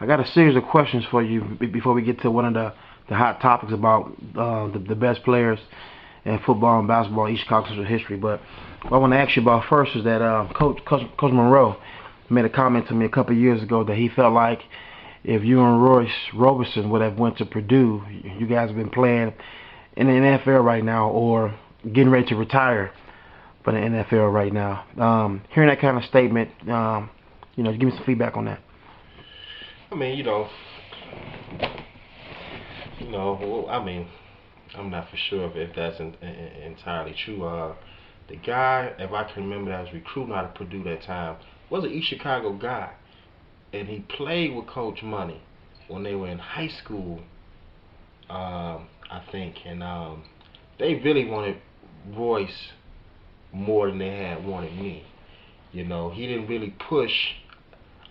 I got a series of questions for you before we get to one of the hot topics about the best players in football and basketball, East Caucasus history. But what I want to ask you about first is that Coach Monroe made a comment to me a couple of years ago that he felt like if you and Royce Roberson would have went to Purdue, you guys have been playing in the NFL right now or getting ready to retire for the NFL right now. Hearing that kind of statement, give me some feedback on that. I mean, I mean, I'm not for sure if that's entirely true. The guy, if I can remember, that was recruiting out of Purdue that time, was an East Chicago guy, and he played with Coach Money when they were in high school, I think, and they really wanted Royce more than they had wanted me. He didn't really push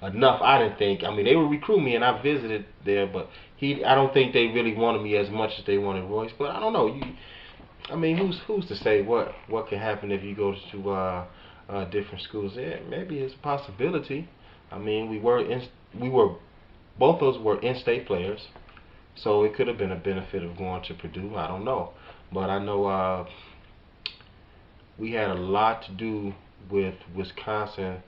enough, I didn't think. I mean, they would recruit me, and I visited there, but I don't think they really wanted me as much as they wanted Royce. But I don't know. I mean, who's to say what could happen if you go to different schools? Yeah, maybe it's a possibility. I mean, we were both of us were in-state players, so it could have been a benefit of going to Purdue. I don't know, but I know we had a lot to do with Wisconsin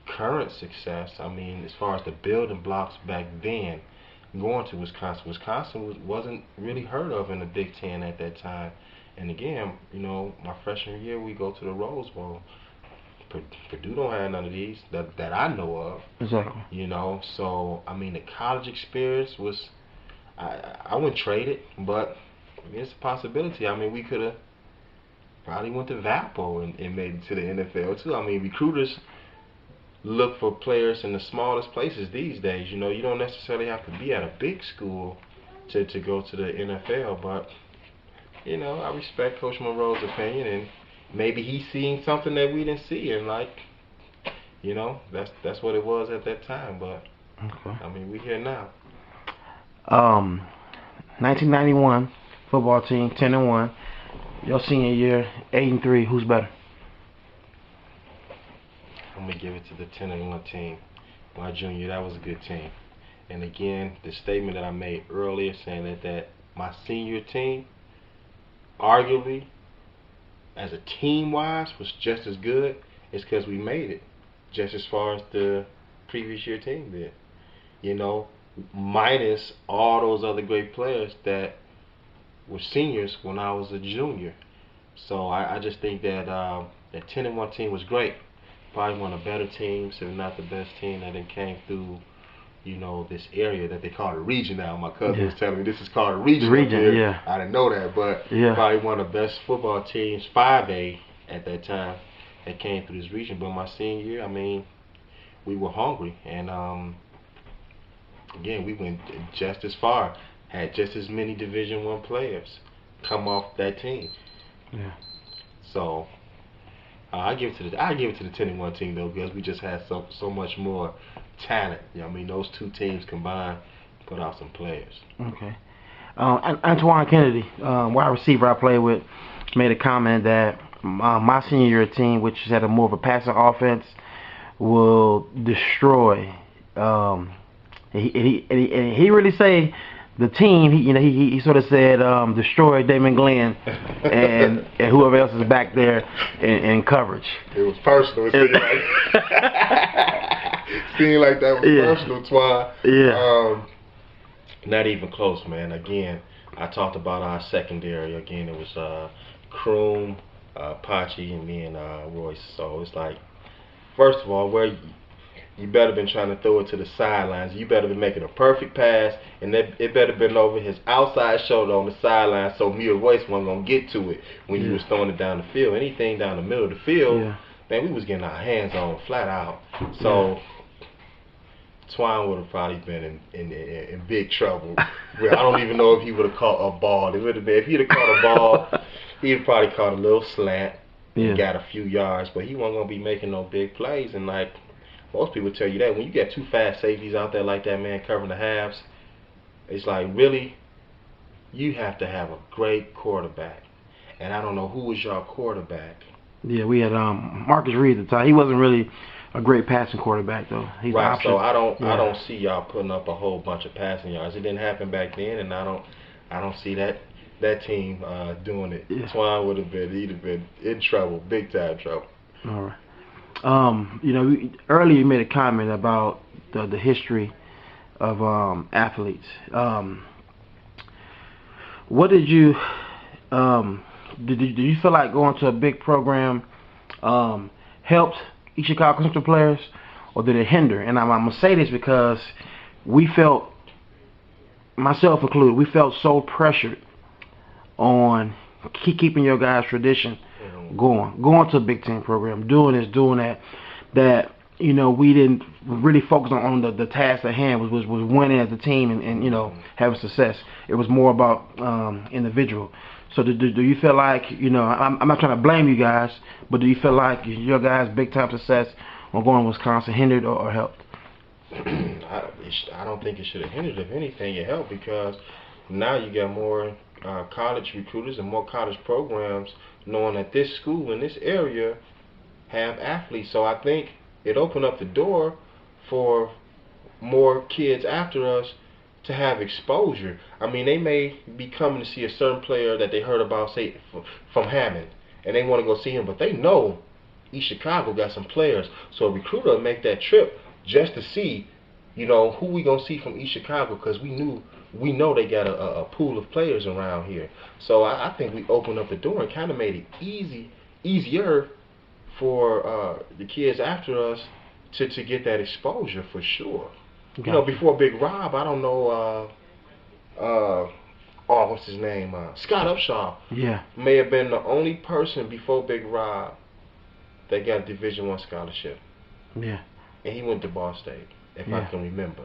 current success. I mean, as far as the building blocks back then, going to Wisconsin wasn't really heard of in the Big Ten at that time. And again, my freshman year we go to the Rose Bowl. Purdue don't have none of these that I know of. Exactly. So I mean, the college experience was, I wouldn't trade it, but I mean, it's a possibility. I mean, we could have probably went to Valpo and made it to the NFL too. I mean, recruiters look for players in the smallest places these days. You don't necessarily have to be at a big school to go to the NFL, but I respect Coach Monroe's opinion, and maybe he's seeing something that we didn't see, and that's what it was at that time. But okay. I mean, we're here now. 1991 football team, 10-1. Your senior year, 8-3. Who's better? I'm gonna give it to the 10-1 team. My junior, that was a good team. And again, the statement that I made earlier, saying that my senior team, arguably, as a team-wise, was just as good, is because we made it, just as far as the previous year team did. Minus all those other great players that were seniors when I was a junior. So I just think that that 10-1 team was great. Probably one of the better teams, if not the best team that then came through, this area that they call a region now. My cousin was telling me this is called a region. Yeah. I didn't know that, but probably one of the best football teams, 5A at that time, that came through this region. But my senior year, I mean, we were hungry, and again, we went just as far, had just as many Division I players come off that team. Yeah. So I give it to the 10-1 team though, because we just had so much more talent. I mean, those two teams combined put out some players. Okay. Antoine Kennedy, wide receiver I played with, made a comment that my senior year team, which had a more of a passing offense, will destroy. He really say the team. He sort of said destroy Damon Glenn and whoever else is back there in coverage. It was personal. It seemed like that was personal, Twan. Yeah. Not even close, man. Again, I talked about our secondary. Again, it was Kroom, Pachi, and me and Royce. So it's like, first of all, where you better been trying to throw it to the sidelines. You better been making a perfect pass, and it better been over his outside shoulder on the sideline, so me or Royce wasn't gonna get to it when you was throwing it down the field. Anything down the middle of the field, man, we was getting our hands on flat out. So Twine would have probably been in big trouble. I don't even know if he would have caught a ball. It would have been, if he'd have caught a ball, he'd probably caught a little slant and got a few yards, but he wasn't gonna be making no big plays. And like most people tell you that when you get two fast safeties out there like that, man, covering the halves, it's like, really, you have to have a great quarterback. And I don't know who was your quarterback. Yeah, we had Marcus Reed at the time. He wasn't really a great passing quarterback though. He's Right. option. So I Yeah. don't see y'all putting up a whole bunch of passing yards. It didn't happen back then, and I don't see that team doing it. Yeah. Twine he'd have been in trouble, big time trouble. All right. Earlier you made a comment about the history of athletes. What did you did you feel like going to a big program helped East Chicago Central players, or did it hinder? And I'm gonna say this because we felt, myself included, we felt so pressured on keeping your guys' tradition going to a Big Ten program, doing this, doing that, that we didn't really focus on the task at hand, was winning as a team and having success. It was more about individual. So do you feel like, I'm not trying to blame you guys, but do you feel like your guys' big time success on going to Wisconsin hindered or helped? I don't think it should have hindered. If anything, it helped, because now you got more college recruiters and more college programs knowing that this school in this area have athletes. So I think it opened up the door for more kids after us to have exposure. I mean, they may be coming to see a certain player that they heard about, say, from Hammond, and they want to go see him, but they know East Chicago got some players. So a recruiter will make that trip just to see, who we gonna see from East Chicago, because we know they got a pool of players around here. So I think we opened up the door and kind of made it easier for the kids after us to get that exposure, for sure. Gotcha. Before Big Rob, I don't know, what's his name? Scott Upshaw. Yeah. May have been the only person before Big Rob that got a Division I scholarship. Yeah. And he went to Ball State, if I can remember.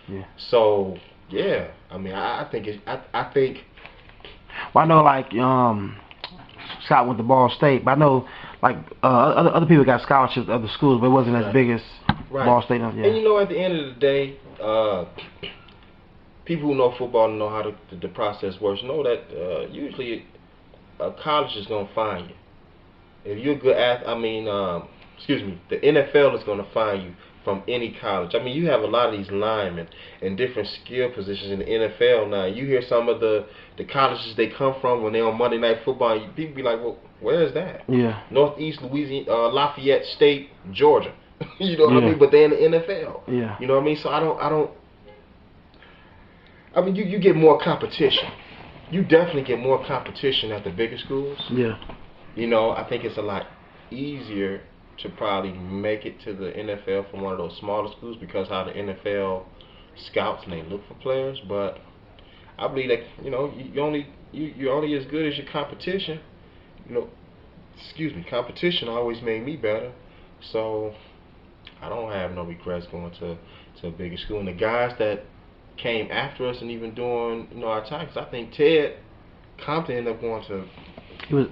Yeah. So, yeah, I mean, I think I think. Well, I know, like, Scott went to Ball State, but I know, like, other people got scholarships at other schools, but it wasn't as big as Ball State. Yeah. And at the end of the day, people who know football and know how the process works know that usually a college is going to find you. If you're a good athlete, the NFL is going to find you from any college. I mean, you have a lot of these linemen in different skill positions in the NFL now. You hear some of the colleges they come from when they're on Monday Night Football, people be like, well, where is that? Yeah. Northeast Louisiana, Lafayette State, Georgia. You know what I mean? But they're in the NFL. Yeah. You know what I mean? So I mean, you get more competition. You definitely get more competition at the bigger schools. Yeah. I think it's a lot easier to probably make it to the NFL from one of those smaller schools, because how the NFL scouts and they look for players. But I believe that you're only as good as your competition. Competition always made me better. So I don't have no regrets going to a bigger school. And the guys that came after us and even during our time, because I think Ted Compton ended up going to. He was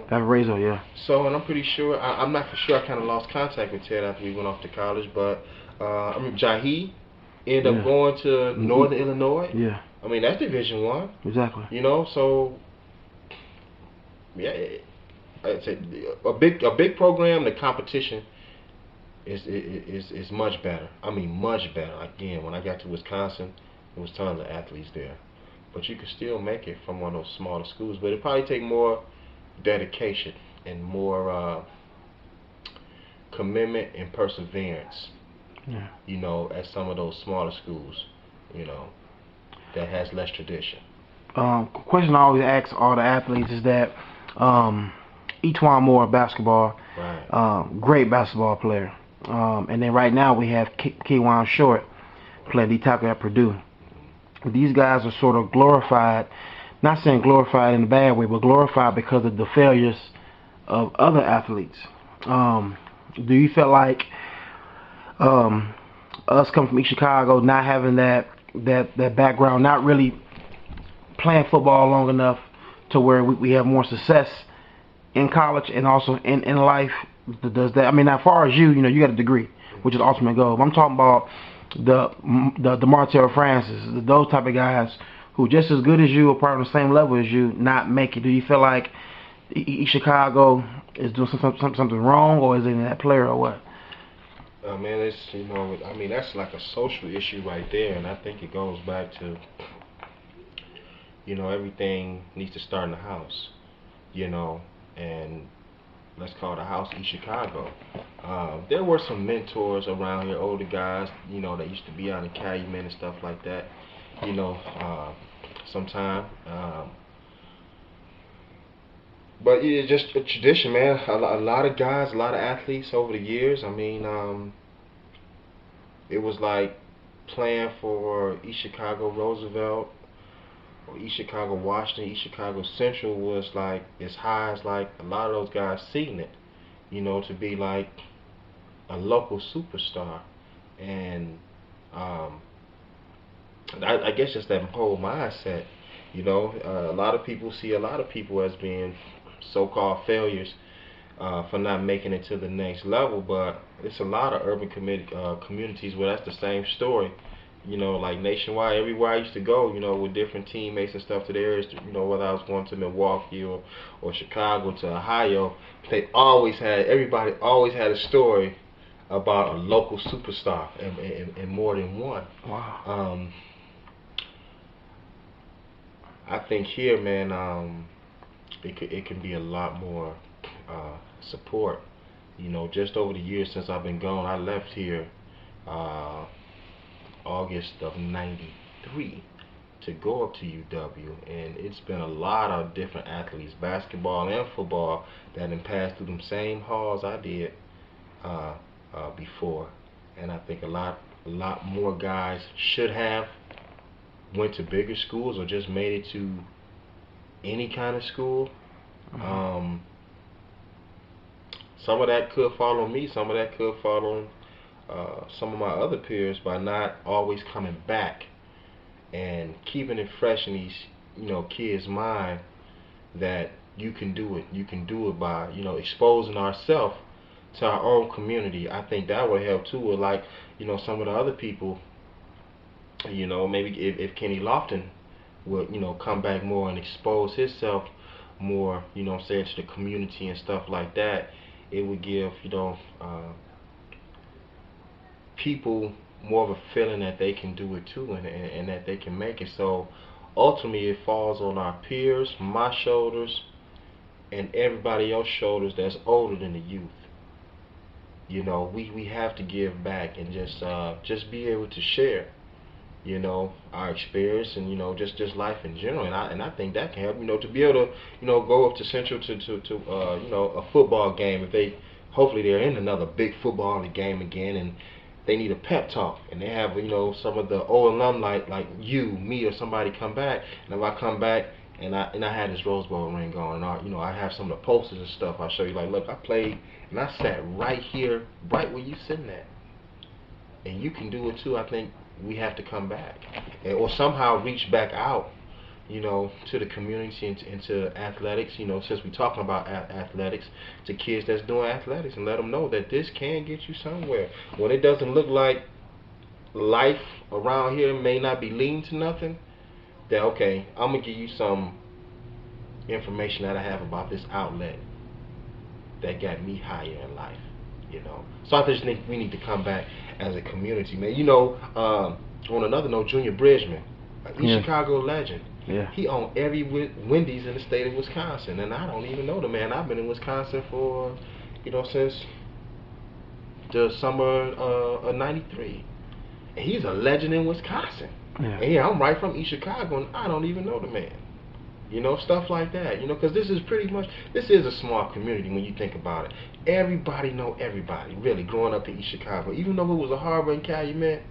Razor, yeah. So, and I'm pretty sure, I'm not for sure, I kind of lost contact with Ted after we went off to college, but Jahi ended up going to Northern Illinois. Yeah. I mean, that's Division I. Exactly. So, yeah, I'd say a big program, the competition is much better. I mean, much better. Again, when I got to Wisconsin, there was tons of athletes there. But you could still make it from one of those smaller schools. But it'd probably take more dedication and more commitment and perseverance. Yeah. At some of those smaller schools, that has less tradition. Question I always ask all the athletes is that Etwan Moore, basketball, right. Great basketball player. And then right now we have Keywan Short playing D tackle at Purdue. These guys are sort of glorified, not saying glorified in a bad way, but glorified because of the failures of other athletes. Do you feel like us coming from East Chicago, not having that background, not really playing football long enough to where we have more success in college and also in life, does that? I mean, as far as you got a degree, which is the ultimate goal. I'm talking about the Martell Francis, those type of guys who just as good as you or probably on the same level as you, not make it. Do you feel like East Chicago is doing something wrong, or is it in that player, or what? Man, it's I mean that's like a social issue right there, and I think it goes back to everything needs to start in the house, you know, and let's call it a house East Chicago. There were some mentors around here, older guys, that used to be out in Calumet and stuff like that, you know, sometime. But yeah, it's just a tradition, man. A lot of guys, a lot of athletes over the years. I mean, it was like playing for East Chicago Roosevelt or East Chicago Washington, East Chicago Central was like as high as like a lot of those guys seen it, to be like a local superstar. And um, I guess just that whole mindset, a lot of people see a lot of people as being so-called failures for not making it to the next level, but it's a lot of urban communities where that's the same story. Like nationwide, everywhere I used to go, with different teammates and stuff to the areas, whether I was going to Milwaukee or Chicago to Ohio, everybody always had a story about a local superstar and more than one. Wow. I think here, man, it can be a lot more support. Just over the years since I've been gone, I left here uh, August of '93 to go up to UW, and it's been a lot of different athletes, basketball and football, that have passed through them same halls I did before, and I think a lot more guys should have went to bigger schools or just made it to any kind of school. Um, some of that could fall on me. Some of that could fall on some of my other peers by not always coming back and keeping it fresh in these kids' mind that you can do it. You can do it by exposing ourselves to our own community. I think that would help too. With like some of the other people. Maybe if Kenny Lofton would come back more and expose himself more, saying to the community and stuff like that, it would give people more of a feeling that they can do it too, and that they can make it. So ultimately it falls on our peers, my shoulders, and everybody else's shoulders that's older than the youth. We have to give back and just be able to share our experience and just life in general, and I think that can help to be able to go up to Central to a football game if they hopefully they're in another big football game again, and they need a pep talk, and they have some of the old alumni like you, me, or somebody come back, and if I come back and I had this Rose Bowl ring on, and I have some of the posters and stuff, I show you like, look, I played and I sat right here, right where you sitting at, and you can do it too. I think we have to come back or somehow reach back out, to the community and to athletics, since we're talking about athletics, to kids that's doing athletics, and let them know that this can get you somewhere. When it doesn't look like life around here may not be leading to nothing, that okay, I'm going to give you some information that I have about this outlet that got me higher in life. So I just think we need to come back as a community, man. On another note, Junior Bridgman, East Chicago legend. Yeah. He owned every Wendy's in the state of Wisconsin, and I don't even know the man. I've been in Wisconsin for, since the summer of '93, and he's a legend in Wisconsin. Yeah. And I'm right from East Chicago, and I don't even know the man. Stuff like that, because this is a small community when you think about it. Everybody know everybody, really, growing up in East Chicago. Even though it was a harbor in Calumet,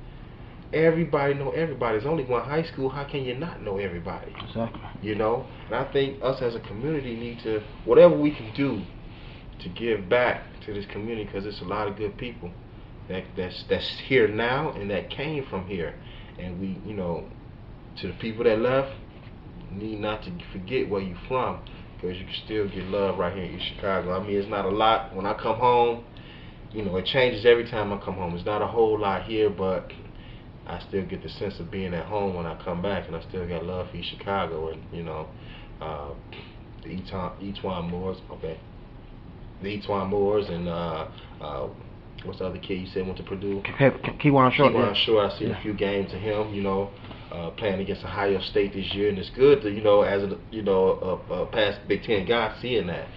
everybody know everybody. There's only one high school. How can you not know everybody? Exactly. And I think us as a community need to, whatever we can do to give back to this community, because it's a lot of good people that's here now and that came from here. And we, to the people that left, need not to forget where you from, because you can still get love right here in East Chicago. I mean, it's not a lot when I come home. It changes every time I come home. It's not a whole lot here, but I still get the sense of being at home when I come back, and I still got love for East Chicago, and the Etwan Moores, and what's the other kid you said went to Purdue? Keywan Short. Keywan Short. I've seen a few games of him. Playing against Ohio State this year, and it's good to as a past Big Ten guy seeing that.